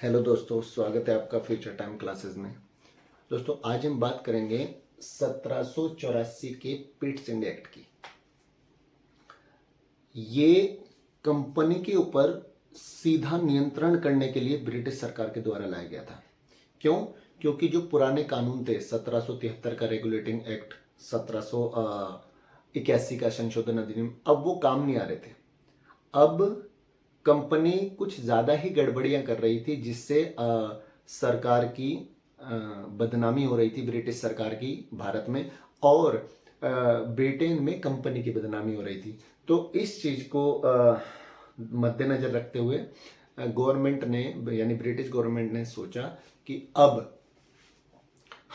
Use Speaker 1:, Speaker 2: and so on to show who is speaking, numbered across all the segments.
Speaker 1: Hello दोस्तों, स्वागत है आपका फ्यूचर टाइम क्लासेस में। दोस्तों, आज हम बात करेंगे 1784 के पिट्स इंडिया एक्ट की। ये कंपनी के ऊपर सीधा नियंत्रण करने के लिए ब्रिटिश सरकार के द्वारा लाया गया था। क्यों? क्योंकि जो पुराने कानून थे 1773 का रेगुलेटिंग एक्ट, 1781 का संशोधन अधिनियम, अब वो काम नहीं आ रहे थे। अब कंपनी कुछ ज़्यादा ही गड़बड़ियां कर रही थी, जिससे सरकार की बदनामी हो रही थी, ब्रिटिश सरकार की भारत में, और ब्रिटेन में कंपनी की बदनामी हो रही थी। तो इस चीज़ को मद्देनजर रखते हुए गवर्नमेंट ने, यानी ब्रिटिश गवर्नमेंट ने सोचा कि अब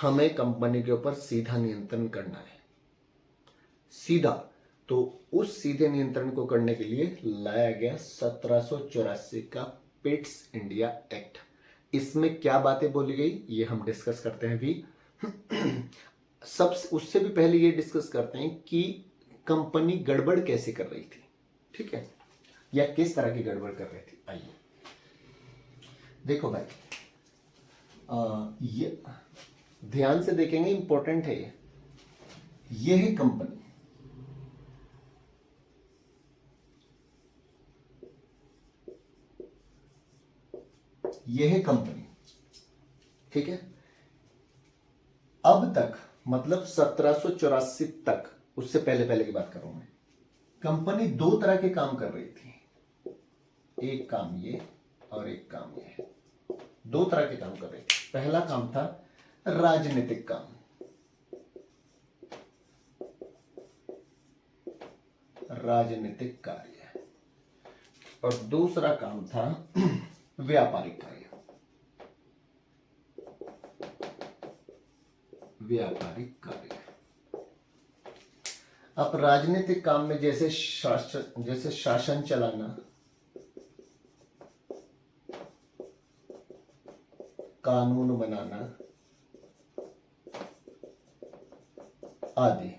Speaker 1: हमें कंपनी के ऊपर सीधा नियंत्रण करना है। सीधा तो उस सीधे नियंत्रण को करने के लिए लाया गया 1784 का पिट्स इंडिया एक्ट। इसमें क्या बातें बोली गई ये हम डिस्कस करते हैं अभी। उससे भी पहले ये डिस्कस करते हैं कि कंपनी गड़बड़ कैसे कर रही थी, ठीक है, या किस तरह की गड़बड़ कर रही थी। आइए देखो भाई, ये ध्यान से देखेंगे, इंपॉर्टेंट है ये है कंपनी। यह है कंपनी, ठीक है। अब तक मतलब 1784 तक, उससे पहले पहले की बात कर रहा हूं मैं, कंपनी दो तरह के काम कर रही थी। एक काम ये और एक काम ये, दो तरह के काम कर रही थी। पहला काम था राजनीतिक काम, राजनीतिक कार्य, और दूसरा काम था व्यापारिक कार्य, व्यापारिक कार्य। अब राजनीतिक काम में जैसे शासन चलाना, कानून बनाना आदि,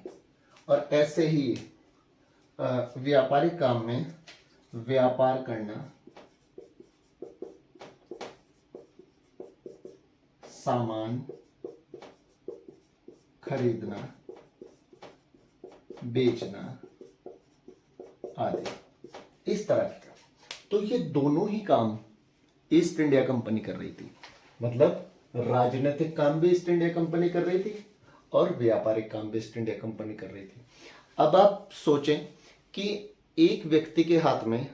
Speaker 1: और ऐसे ही व्यापारिक काम में व्यापार करना, सामान खरीदना, बेचना आदि, इस तरह के काम। तो ये दोनों ही काम ईस्ट इंडिया कंपनी कर रही थी। मतलब राजनीतिक काम भी ईस्ट इंडिया कंपनी कर रही थी और व्यापारिक काम भी ईस्ट इंडिया कंपनी कर रही थी। अब आप सोचें कि एक व्यक्ति के हाथ में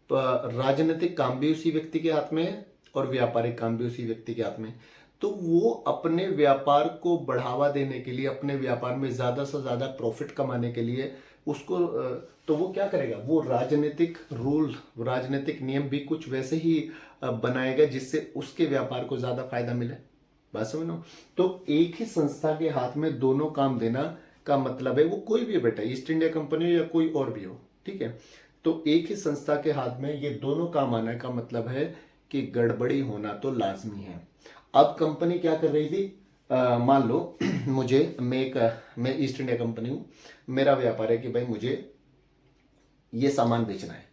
Speaker 1: राजनीतिक काम भी उसी व्यक्ति के हाथ में है और व्यापारिक काम भी उसी व्यक्ति के हाथ में, तो वो अपने व्यापार को बढ़ावा देने के लिए, अपने व्यापार में ज़्यादा से ज़्यादा प्रॉफिट कमाने के लिए उसको तो वो क्या करेगा, वो राजनीतिक रूल, राजनीतिक नियम भी कुछ वैसे ही बनाएगा जिससे उसके व्यापार को ज़्यादा फायदा मिले। बात समझ। तो एक ही संस्था के हाथ में दोनों काम देना का मतलब है, वो कोई भी बेटा, ईस्ट इंडिया कंपनी हो या कोई और भी हो, ठीक है, तो एक ही संस्था के हाथ में ये दोनों काम आने का मतलब है कि गड़बड़ी होना तो लाजमी है। अब कंपनी क्या कर रही थी, मान लो मैं ईस्ट इंडिया कंपनी हूं, मेरा व्यापार है कि भाई मुझे ये सामान बेचना है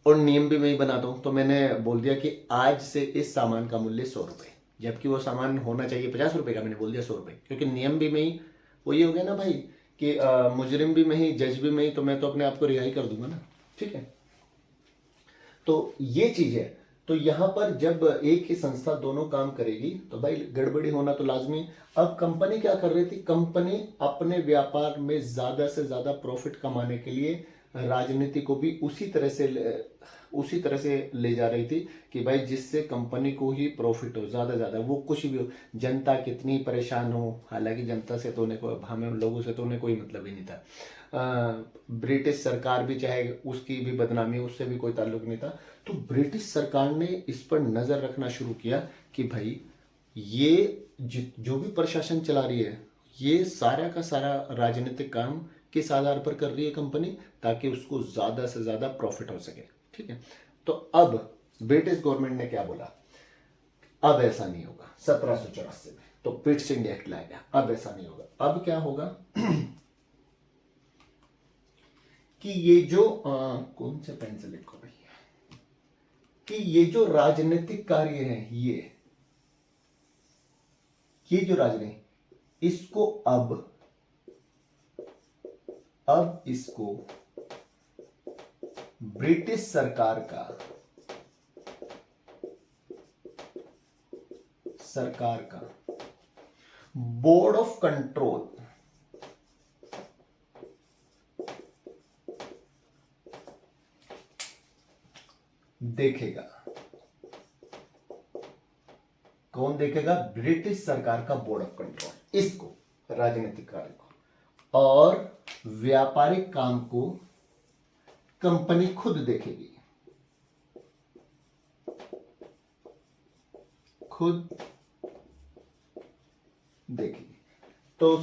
Speaker 1: और नियम भी मैं ही बनाता हूं। तो मैंने बोल दिया कि आज से इस सामान का मूल्य 100 रुपए, जबकि वो सामान होना चाहिए 50 रुपए का, मैंने बोल दिया 100 रुपए, क्योंकि नियम भी मैं ही, वो ये हो गया ना भाई कि मुजरिम भी मैं ही, जज भी मैं ही, तो मैं तो अपने आप को रिहाई कर दूंगा ना, ठीक है। तो ये चीज है। तो यहां पर जब एक ही संस्था दोनों काम करेगी तो भाई गड़बड़ी होना तो लाजमी। अब कंपनी क्या कर रही थी, कंपनी अपने व्यापार में ज्यादा से ज्यादा प्रॉफिट कमाने के लिए राजनीति को भी उसी तरह से ले जा रही थी कि भाई जिससे कंपनी को ही प्रॉफिट हो ज्यादा ज्यादा, वो कुछ भी हो, जनता कितनी परेशान हो। हालांकि जनता से तो हमें लोगों से तो उन्हें कोई मतलब ही नहीं था। ब्रिटिश सरकार भी चाहे उसकी भी बदनामी, उससे भी कोई ताल्लुक नहीं था। तो ब्रिटिश सरकार ने इस पर नजर रखना शुरू किया कि भाई ये जो भी प्रशासन चला रही है, ये सारा का सारा राजनीतिक काम किस आधार पर कर रही है कंपनी, ताकि उसको ज्यादा से ज्यादा प्रॉफिट हो सके, ठीक है। तो अब ब्रिटिश गवर्नमेंट ने क्या बोला, अब ऐसा नहीं होगा। 1784 में तो पिट्स इंडिया एक्ट लाया गया, अब ऐसा नहीं होगा। अब क्या होगा कि ये जो कौन से पेन से लिखो भाई, कि ये जो राजनीतिक कार्य है, ये जो राजनीति, इसको अब इसको ब्रिटिश सरकार का बोर्ड ऑफ कंट्रोल देखेगा। कौन देखेगा? ब्रिटिश सरकार का बोर्ड ऑफ कंट्रोल, इसको, राजनीतिक कार्य को। और व्यापारिक काम को कंपनी खुद देखेगी, खुद देखेगी। तो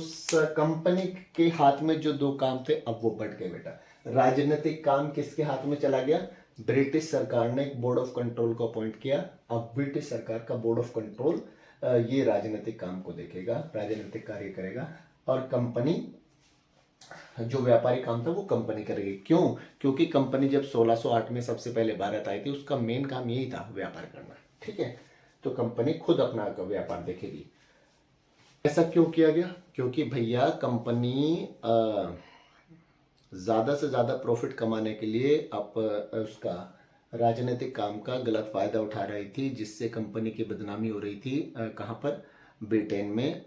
Speaker 1: कंपनी के हाथ में जो दो काम थे, अब वो बढ़ गए बेटा। राजनीतिक काम किसके हाथ में चला गया? ब्रिटिश सरकार ने एक बोर्ड ऑफ कंट्रोल को अपॉइंट किया। अब ब्रिटिश सरकार का बोर्ड ऑफ कंट्रोल ये राजनीतिक काम को देखेगा, राजनीतिक कार्य करेगा, और कंपनी जो व्यापारिक काम था वो कंपनी करेगी। क्यों? क्योंकि कंपनी जब 1608 में सबसे पहले भारत आई थी, उसका मेन काम यही था, व्यापार करना। ठीक है, तो कंपनी खुद अपना व्यापार देखेगी। ऐसा क्यों किया गया? क्योंकि भैया कंपनी ज्यादा से ज्यादा प्रॉफिट कमाने के लिए उसका राजनीतिक काम का गलत फायदा उठा रही थी, जिससे कंपनी की बदनामी हो रही थी। कहां पर? ब्रिटेन में,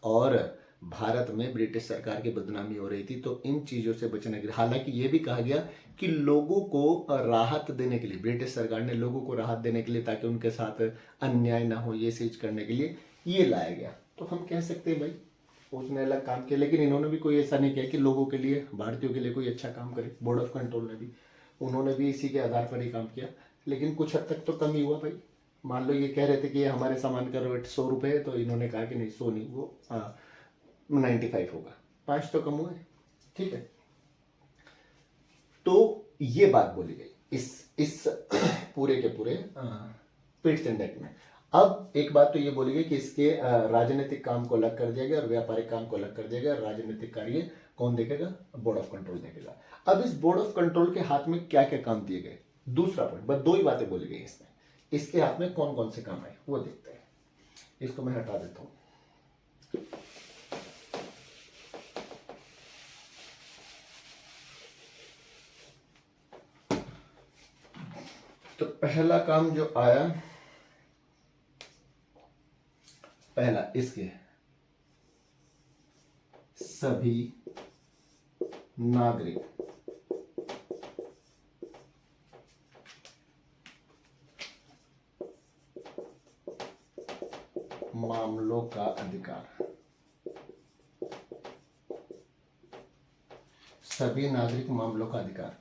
Speaker 1: और भारत में ब्रिटिश सरकार की बदनामी हो रही थी। तो इन चीजों से बचने के लिए, हालांकि ये भी कहा गया कि लोगों को राहत देने के लिए, ब्रिटिश सरकार ने लोगों को राहत देने के लिए, ताकि उनके साथ अन्याय ना हो, ये चीज करने के लिए ये लाया गया। तो हम कह सकते हैं भाई उसने अलग काम किया, लेकिन इन्होंने भी कोई ऐसा नहीं किया कि लोगों के लिए, भारतीयों के लिए कोई अच्छा काम करे। बोर्ड ऑफ कंट्रोल ने भी, उन्होंने भी इसी के आधार पर ही काम किया, लेकिन कुछ हद तक तो कम ही हुआ भाई। मान लो ये कह रहे थे कि ये हमारे सामान का रेट 100 रुपये है, तो इन्होंने कहा कि नहीं 100 नहीं, वो 95 होगा, 5 तो कम हुए। ठीक है, तो ये बात बोली गई इस पूरे के पूरे पीट्स इंडेक्स में। अब एक बात तो ये बोली गई कि इसके राजनीतिक काम को अलग कर दिया गया और व्यापारिक काम को अलग कर दिया गया। राजनीतिक कार्य कौन देखेगा? बोर्ड ऑफ कंट्रोल देखेगा। अब इस बोर्ड ऑफ कंट्रोल के हाथ में क्या क्या काम दिए गए? दूसरा पॉइंट, बस 2 ही बातें बोली गई इसमें। इसके हाथ में कौन कौन से काम है वो देखते हैं। इसको मैं हटा देता हूं। तो पहला काम जो आया, पहला इसके सभी नागरिक मामलों का अधिकार, सभी नागरिक मामलों का अधिकार।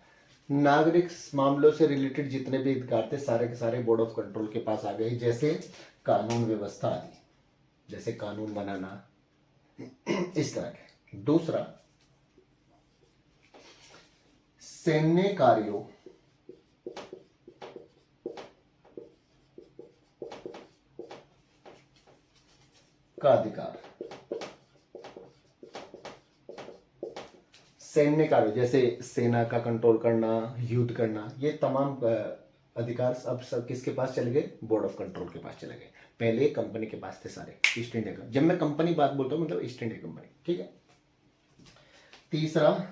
Speaker 1: नागरिक मामलों से रिलेटेड जितने भी अधिकार थे, सारे के सारे बोर्ड ऑफ कंट्रोल के पास आ गए, जैसे कानून व्यवस्था आदि, जैसे कानून बनाना, इस तरह के। दूसरा, सैन्य कार्यों का अधिकार, सैन्य कार्य जैसे सेना का कंट्रोल करना, युद्ध करना, ये तमाम अधिकार अब सब किसके पास चले गए? बोर्ड ऑफ कंट्रोल के पास चले गए। पहले कंपनी के पास थे सारे, ईस्ट इंडिया कंपनी। जब मैं कंपनी बात बोलता हूं मतलब ईस्ट इंडिया कंपनी। ठीक है। तीसरा,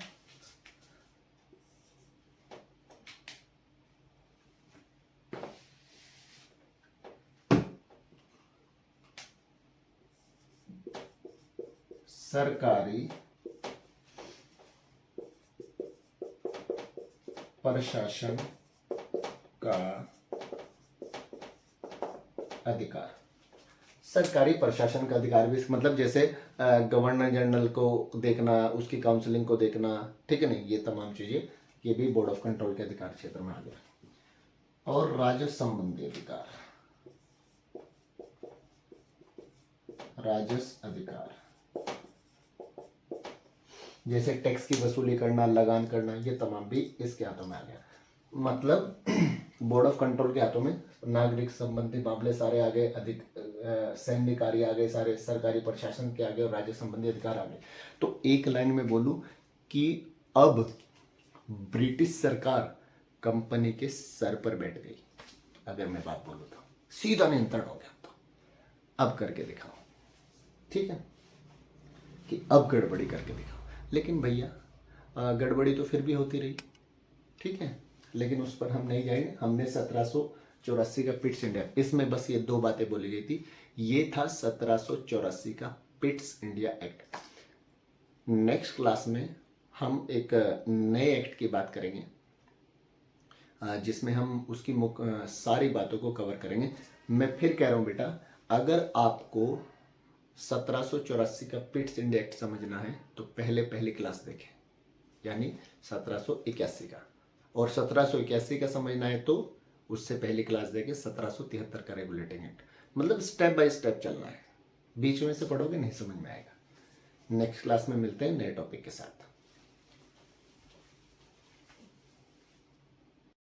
Speaker 1: सरकारी प्रशासन का अधिकार। सरकारी प्रशासन का अधिकार भी मतलब जैसे गवर्नर जनरल को देखना, उसकी काउंसलिंग को देखना, ठीक है नहीं, ये तमाम चीजें ये भी बोर्ड ऑफ कंट्रोल के अधिकार क्षेत्र में आ गया। और राजस्व संबंधी अधिकार, राजस्व अधिकार जैसे टैक्स की वसूली करना, लगान करना, ये तमाम भी इसके हाथों में आ गया। मतलब बोर्ड ऑफ कंट्रोल के हाथों में नागरिक संबंधी मामले सारे आ गए, अधिक सैन्य कार्य आ गए, सारे सरकारी प्रशासन के आ गए, और राज्य संबंधी अधिकार आ गए। तो एक लाइन में बोलूं कि अब ब्रिटिश सरकार कंपनी के सर पर बैठ गई, अगर मैं बात बोलूँ तो सीधा नियंत्रण हो गया। तो अब करके दिखाओ, ठीक है, कि अब गड़बड़ी करके दिखाओ। लेकिन भैया गड़बड़ी तो फिर भी होती रही, ठीक है, लेकिन उस पर हम नहीं जाएंगे। हमने 1784 का पिट्स इंडिया, इसमें बस ये दो बातें बोली गई थी। ये था 1784 का Pitt's India act. Next class में हम एक नए एक्ट की बात करेंगे, जिसमें हम उसकी सारी बातों को कवर करेंगे। मैं फिर कह रहा हूँ बेटा, अगर आपको 1784 का पिट्स इंडिया एक्ट समझना है तो पहली क्लास देखें, यानी 1781 का, और 1781 का समझना है तो उससे पहली क्लास देखें 1773 का रेगुलेटिंग एक्ट। मतलब स्टेप बाय स्टेप चलना है, बीच में से पढ़ोगे नहीं समझ में आएगा। नेक्स्ट क्लास में मिलते हैं नए टॉपिक के साथ।